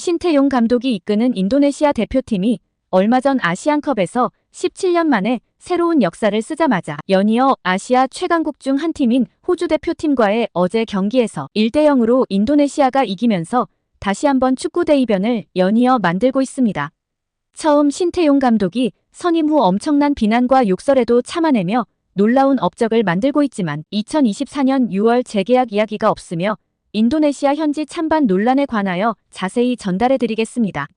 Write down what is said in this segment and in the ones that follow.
신태용 감독이 이끄는 인도네시아 대표팀이 얼마 전 아시안컵에서 17년 만에 새로운 역사를 쓰자마자 연이어 아시아 최강국 중 한 팀인 호주 대표팀과의 어제 경기에서 1대0으로 인도네시아가 이기면서 다시 한번 축구 대이변을 연이어 만들고 있습니다. 처음 신태용 감독이 선임 후 엄청난 비난과 욕설에도 참아내며 놀라운 업적을 만들고 있지만 2024년 6월 재계약 이야기가 없으며 인도네시아 현지 찬반 논란에 관하여 자세히 전달해드리겠습니다.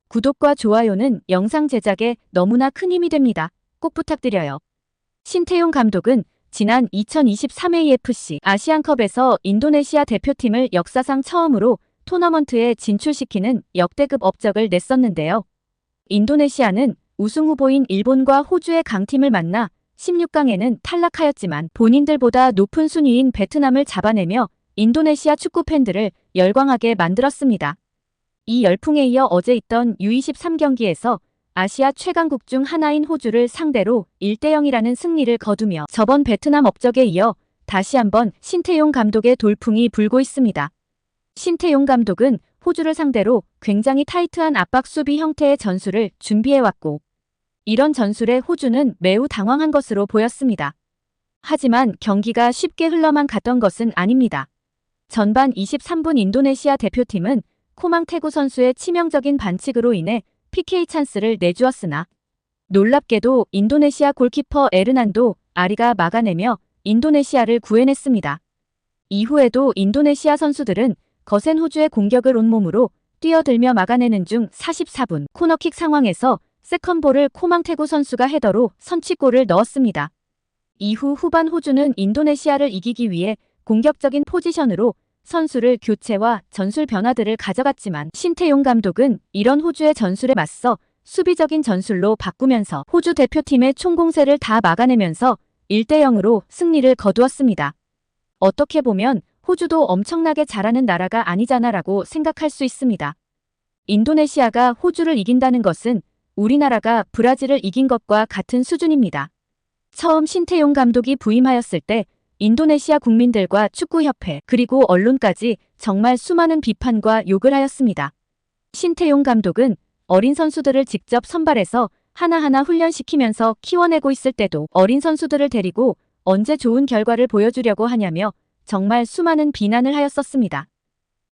구독과 좋아요는 영상 제작에 너무나 큰 힘이 됩니다. 꼭 부탁드려요. 신태용 감독은 지난 2023 AFC 아시안컵에서 인도네시아 대표팀을 역사상 처음으로 토너먼트에 진출시키는 역대급 업적을 냈었는데요. 인도네시아는 우승 후보인 일본과 호주의 강팀을 만나 16강에는 탈락하였지만 본인들보다 높은 순위인 베트남을 잡아내며 인도네시아 축구 팬들을 열광하게 만들었습니다. 이 열풍에 이어 어제 있던 U23 경기에서 아시아 최강국 중 하나인 호주를 상대로 1대0이라는 승리를 거두며 저번 베트남 업적에 이어 다시 한번 신태용 감독의 돌풍이 불고 있습니다. 신태용 감독은 호주를 상대로 굉장히 타이트한 압박 수비 형태의 전술을 준비해왔고 이런 전술에 호주는 매우 당황한 것으로 보였습니다. 하지만 경기가 쉽게 흘러만 갔던 것은 아닙니다. 전반 23분 인도네시아 대표팀은 코망테구 선수의 치명적인 반칙으로 인해 PK 찬스를 내주었으나 놀랍게도 인도네시아 골키퍼 에르난도 아리가 막아내며 인도네시아를 구해냈습니다. 이후에도 인도네시아 선수들은 거센 호주의 공격을 온몸으로 뛰어들며 막아내는 중 44분 코너킥 상황에서 세컨볼을 코망테구 선수가 헤더로 선취골을 넣었습니다. 이후 후반 호주는 인도네시아를 이기기 위해 공격적인 포지션으로 선수를 교체와 전술 변화들을 가져갔지만 신태용 감독은 이런 호주의 전술에 맞서 수비적인 전술로 바꾸면서 호주 대표팀의 총공세를 다 막아내면서 1대0으로 승리를 거두었습니다. 어떻게 보면 호주도 엄청나게 잘하는 나라가 아니잖아라고 생각할 수 있습니다. 인도네시아가 호주를 이긴다는 것은 우리나라가 브라질을 이긴 것과 같은 수준입니다. 처음 신태용 감독이 부임하였을 때 인도네시아 국민들과 축구협회 그리고 언론까지 정말 수많은 비판과 욕을 하였습니다. 신태용 감독은 어린 선수들을 직접 선발해서 하나하나 훈련시키면서 키워내고 있을 때도 어린 선수들을 데리고 언제 좋은 결과를 보여주려고 하냐며 정말 수많은 비난을 하였었습니다.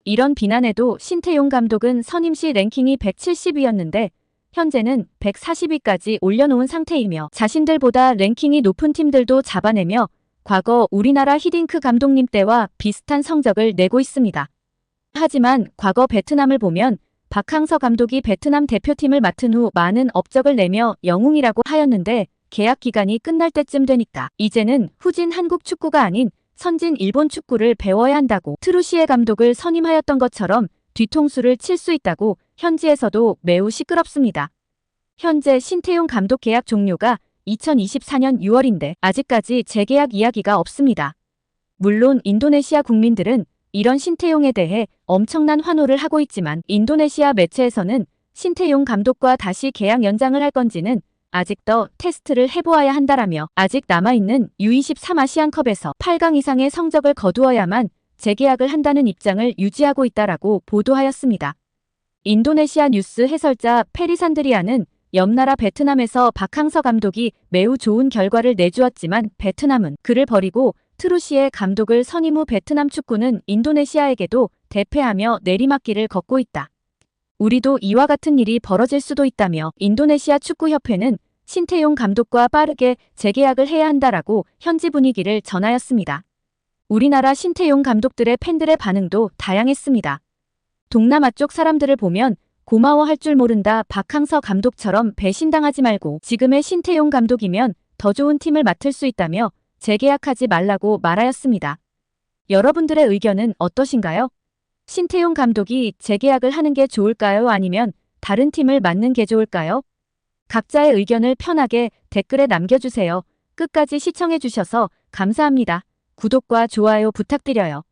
이런 비난에도 신태용 감독은 선임 시 랭킹이 170위였는데 현재는 140위까지 올려놓은 상태이며 자신들보다 랭킹이 높은 팀들도 잡아내며 과거 우리나라 히딩크 감독님 때와 비슷한 성적을 내고 있습니다. 하지만 과거 베트남을 보면 박항서 감독이 베트남 대표팀을 맡은 후 많은 업적을 내며 영웅이라고 하였는데 계약 기간이 끝날 때쯤 되니까 이제는 후진 한국 축구가 아닌 선진 일본 축구를 배워야 한다고 트루시에 감독을 선임하였던 것처럼 뒤통수를 칠 수 있다고 현지에서도 매우 시끄럽습니다. 현재 신태용 감독 계약 종료가 2024년 6월인데 아직까지 재계약 이야기가 없습니다. 물론 인도네시아 국민들은 이런 신태용에 대해 엄청난 환호를 하고 있지만 인도네시아 매체에서는 신태용 감독과 다시 계약 연장을 할 건지는 아직 더 테스트를 해보아야 한다라며 아직 남아있는 U23 아시안컵에서 8강 이상의 성적을 거두어야만 재계약을 한다는 입장을 유지하고 있다라고 보도하였습니다. 인도네시아 뉴스 해설자 페리산드리아는 옆나라 베트남에서 박항서 감독이 매우 좋은 결과를 내주었지만 베트남은 그를 버리고 트루시에 감독을 선임 후 베트남 축구는 인도네시아에게도 대패하며 내리막길을 걷고 있다. 우리도 이와 같은 일이 벌어질 수도 있다며 인도네시아 축구협회는 신태용 감독과 빠르게 재계약을 해야 한다라고 현지 분위기를 전하였습니다. 우리나라 신태용 감독들의 팬들의 반응도 다양했습니다. 동남아 쪽 사람들을 보면 고마워할 줄 모른다 박항서 감독처럼 배신당하지 말고 지금의 신태용 감독이면 더 좋은 팀을 맡을 수 있다며 재계약하지 말라고 말하였습니다. 여러분들의 의견은 어떠신가요? 신태용 감독이 재계약을 하는 게 좋을까요? 아니면 다른 팀을 맡는 게 좋을까요? 각자의 의견을 편하게 댓글에 남겨주세요. 끝까지 시청해주셔서 감사합니다. 구독과 좋아요 부탁드려요.